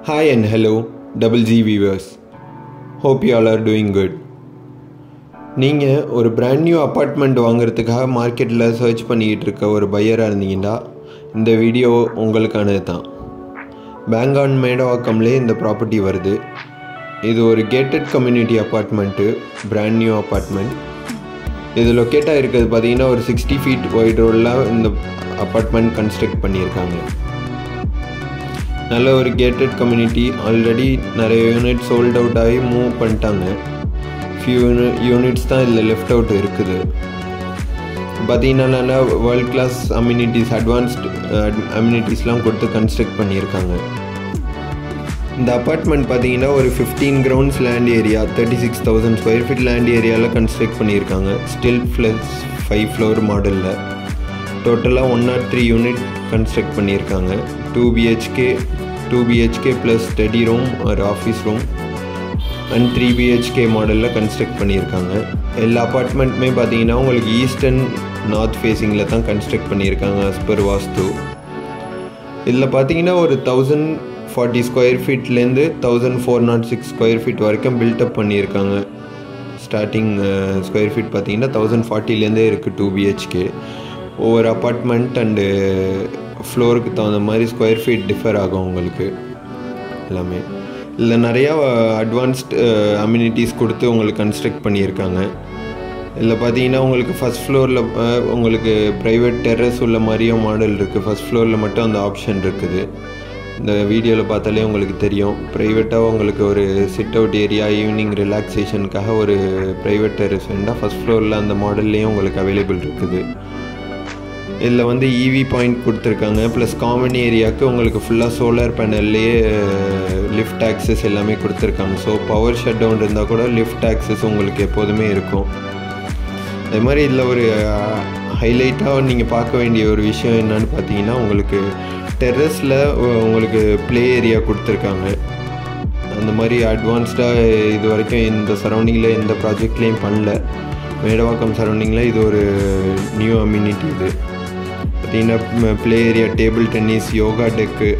Hi and hello, Double G viewers. Hope you all are doing good. நீங்கள் ஒரு brand new apartment வாங்குறதுக்காக மார்க்கெட்டில் search பண்ணிக்கிட்டு இருக்க ஒரு பையராக இருந்தீங்கன்னா இந்த வீடியோ உங்களுக்கானது தான். பேங்கான் மேடவாக்கம்லேயே இந்த ப்ராப்பர்ட்டி வருது. இது ஒரு gated community apartment, brand new apartment. இது லொக்கேட்டாக இருக்கிறது பார்த்திங்கன்னா ஒரு 60 feet வைட் ரோடில் இந்த அப்பார்ட்மெண்ட் கன்ஸ்ட்ரக்ட் பண்ணியிருக்காங்க. நல்ல ஒரு கேட்டட் கம்யூனிட்டி. ஆல்ரெடி நிறைய யூனிட் சோல்ட் அவுட் ஆகி மூவ் பண்ணிட்டாங்க. ஃபியூ யூனிட்ஸ் தான் இதில் லெஃப்ட் அவுட் இருக்குது. பார்த்திங்கன்னா நல்லா வேர்ல்ட் கிளாஸ் அம்யூனிட்டிஸ், அட்வான்ஸ்டு அம்யூனிட்டிஸ்லாம் கொடுத்து கன்ஸ்ட்ரக்ட் பண்ணியிருக்காங்க. இந்த அப்பார்ட்மெண்ட் பார்த்திங்கன்னா ஒரு 15 grounds land area, 36,000 square feet land ஏரியாவில் கன்ஸ்ட்ரக்ட் பண்ணியிருக்காங்க. ஸ்டில் ப்ளஸ் 5 floor மாடலில் டோட்டலாக 103 யூனிட் கன்ஸ்ட்ரக்ட் பண்ணியிருக்காங்க. 2 BHK ப்ளஸ் ஸ்டடி ரூம் ஒரு ஆஃபீஸ் ரூம் அண்ட் 3 BHK மாடலில் கன்ஸ்ட்ரக்ட் பண்ணியிருக்காங்க. எல்லா அப்பார்ட்மெண்ட்டுமே பார்த்தீங்கன்னா உங்களுக்கு ஈஸ்ட் அண்ட் நார்த் ஃபேஸிங்கில் தான் கன்ஸ்ட்ரக்ட் பண்ணியிருக்காங்க as per வாஸ்து. இதில் பார்த்தீங்கன்னா ஒரு 1040 square feetலேருந்து 1406 square feet வரைக்கும் பில்டப் பண்ணியிருக்காங்க. ஸ்டார்டிங் ஸ்கொயர் ஃபீட் பார்த்தீங்கன்னா 1040லேருந்தே இருக்குது 2 BHK. ஒவ்வொரு அப்பார்ட்மெண்ட் அண்டு ஃப்ளோருக்கு தகுந்த மாதிரி ஸ்கொயர் ஃபீட் டிஃபர் ஆகும் உங்களுக்கு எல்லாமே. இதில் நிறையா அட்வான்ஸ்டு அம்யூனிட்டிஸ் கொடுத்து உங்களுக்கு கன்ஸ்ட்ரக்ட் பண்ணியிருக்காங்க. இதில் பார்த்தீங்கன்னா உங்களுக்கு ஃபஸ்ட் ஃப்ளோரில் உங்களுக்கு ப்ரைவேட் டெர்ரஸ் உள்ள மாதிரியும் மாடல் இருக்குது. ஃபஸ்ட் ஃப்ளோரில் மட்டும் அந்த ஆப்ஷன் இருக்குது. இந்த வீடியோவில் பார்த்தாலே உங்களுக்கு தெரியும். ப்ரைவேட்டாக உங்களுக்கு ஒரு சிட் அவுட் ஏரியா, ஈவினிங் ரிலாக்ஸேஷனுக்காக ஒரு ப்ரைவேட் டெர்ரஸ் வேண்டாம், ஃபஸ்ட் ஃப்ளோரில் அந்த மாடல்லையும் உங்களுக்கு அவைலபிள் இருக்குது. இதில் வந்து EV பாயிண்ட் கொடுத்துருக்காங்க. ப்ளஸ் காமன் ஏரியாவுக்கு உங்களுக்கு ஃபுல்லாக சோலார் பேனல்லையே லிஃப்ட் ஆக்சஸ் எல்லாமே கொடுத்துருக்காங்க. ஸோ பவர் ஷட் டவுன் இருந்தால் கூட லிஃப்ட் ஆக்சஸ் உங்களுக்கு எப்போதுமே இருக்கும். அது மாதிரி இதில் ஒரு ஹைலைட்டாக நீங்கள் பார்க்க வேண்டிய ஒரு விஷயம் என்னன்னு பார்த்தீங்கன்னா, உங்களுக்கு டெர்ரஸில் உங்களுக்கு ப்ளே ஏரியா கொடுத்துருக்காங்க. அந்த மாதிரி அட்வான்ஸ்டாக இது வரைக்கும் இந்த சரௌண்டிங்கில் எந்த ப்ராஜெக்ட்லேயும் பண்ணல. மேடவாக்கம் சரௌண்டிங்கில் இது ஒரு நியூ அம்யூனிட்டி. இது பார்த்தீங்கன்னா play area, table tennis, yoga deck,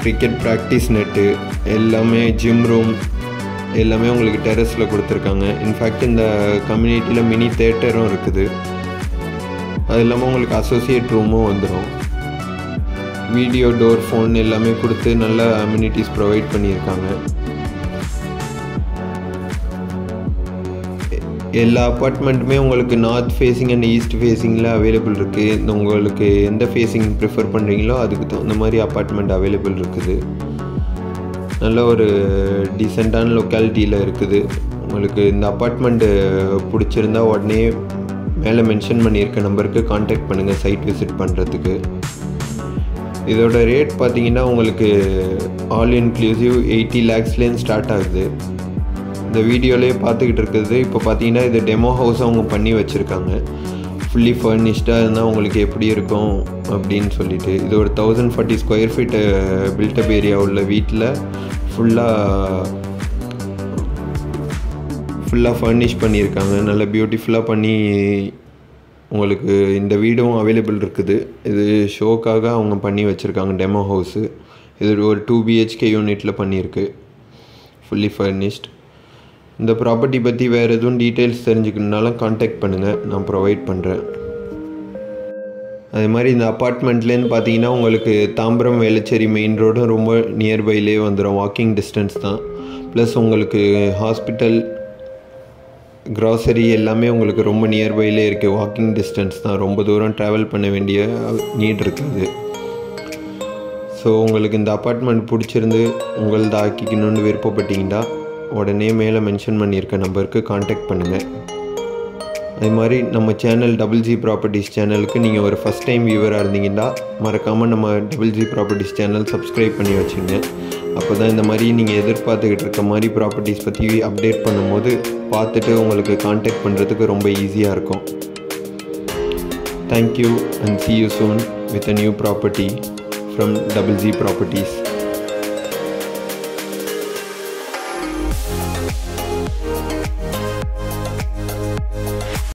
cricket practice net எல்லாமே, ஜிம் ரூம் எல்லாமே உங்களுக்கு டெரஸில் கொடுத்துருக்காங்க. இன்ஃபேக்ட் இந்த கம்யூனிட்டியில் மினி தேட்டரும் இருக்குது. அது இல்லாமல் உங்களுக்கு அசோசியேட் ரூமும் வந்துடும். வீடியோ, டோர், ஃபோன் எல்லாமே கொடுத்து நல்ல அம்யூனிட்டிஸ் ப்ரொவைட் பண்ணியிருக்காங்க. எல்லா அப்பார்ட்மெண்ட்டுமே உங்களுக்கு நார்த் ஃபேஸிங் அண்ட் ஈஸ்ட் ஃபேஸிங்கில் அவைலபிள் இருக்குது. உங்களுக்கு எந்த ஃபேஸிங் ப்ரிஃபர் பண்ணுறீங்களோ அதுக்கு தகுந்த மாதிரி அப்பார்ட்மெண்ட் அவைலபிள் இருக்குது. நல்ல ஒரு டீசெண்டான லொக்காலிட்டியில் இருக்குது. உங்களுக்கு இந்த அப்பார்ட்மெண்ட்டு பிடிச்சிருந்தா உடனே மேலே மென்ஷன் பண்ணியிருக்க நம்பருக்கு கான்டாக்ட் பண்ணுங்கள் சைட் விசிட் பண்ணுறதுக்கு. இதோட ரேட் பார்த்தீங்கன்னா உங்களுக்கு ஆல் இன்க்ளூசிவ் 80 lakhsலேருந்து ஸ்டார்ட் ஆகுது. இந்த வீடியோலேயே பார்த்துக்கிட்டு இருக்குது. இப்போ பார்த்தீங்கன்னா இது டெமோ ஹவுஸ் அவங்க பண்ணி வச்சுருக்காங்க. ஃபுல்லி ஃபர்னிஷ்டாக இருந்தால் உங்களுக்கு எப்படி இருக்கும் அப்படின்னு சொல்லிட்டு. இது ஒரு 1040 square feet பில்டப் ஏரியா உள்ள வீட்டில் ஃபுல்லாக ஃபர்னிஷ் பண்ணியிருக்காங்க. நல்ல பியூட்டிஃபுல்லாக பண்ணி உங்களுக்கு இந்த வீடும் அவைலபிள் இருக்குது. இது ஷோக்காக அவங்க பண்ணி வச்சுருக்காங்க டெமோ ஹவுஸு. இது ஒரு 2 BHK யூனிட்டில் பண்ணியிருக்கு, ஃபுல்லி ஃபர்னிஷ்ட். இந்த ப்ராப்பர்ட்டி பற்றி வேறு எதுவும் டீட்டெயில்ஸ் தெரிஞ்சுக்கணுனாலும் கான்டாக்ட் பண்ணுங்கள், நான் ப்ரொவைட் பண்ணுறேன். அதே மாதிரி இந்த அப்பார்ட்மெண்ட்லேருந்து பார்த்தீங்கன்னா உங்களுக்கு தாம்பரம் வேளச்சேரி மெயின் ரோடும் ரொம்ப நியர்பைலே வந்துடும். வாக்கிங் டிஸ்டன்ஸ் தான். ப்ளஸ் உங்களுக்கு ஹாஸ்பிட்டல், க்ராசரி எல்லாமே உங்களுக்கு ரொம்ப நியர்பைலே இருக்குது. வாக்கிங் டிஸ்டன்ஸ் தான், ரொம்ப தூரம் ட்ராவல் பண்ண வேண்டிய நீட் இருக்குது. ஸோ உங்களுக்கு இந்த அப்பார்ட்மெண்ட் பிடிச்சிருந்து உங்களது ஆக்கிக்கணுன்னு விருப்பப்பட்டீங்கன்னா உடனே மேலே மென்ஷன் பண்ணியிருக்க நம்பருக்கு கான்டாக்ட் பண்ணுங்கள். அது மாதிரி நம்ம சேனல் டபுள் ஜி ப்ராப்பர்ட்டிஸ் சேனலுக்கு நீங்கள் ஒரு ஃபஸ்ட் டைம் வியூவராக இருந்தீங்கன்னா மறக்காமல் நம்ம double G properties channel subscribe பண்ணி வச்சுங்க. அப்போ தான் இந்த மாதிரி நீங்கள் எதிர்பார்த்துக்கிட்டு இருக்க மாதிரி ப்ராப்பர்ட்டிஸ் பற்றி அப்டேட் பண்ணும்போது பார்த்துட்டு உங்களுக்கு கான்டாக்ட் பண்ணுறதுக்கு ரொம்ப ஈஸியாக இருக்கும். Thank you and see you soon with a new property from Double G Properties.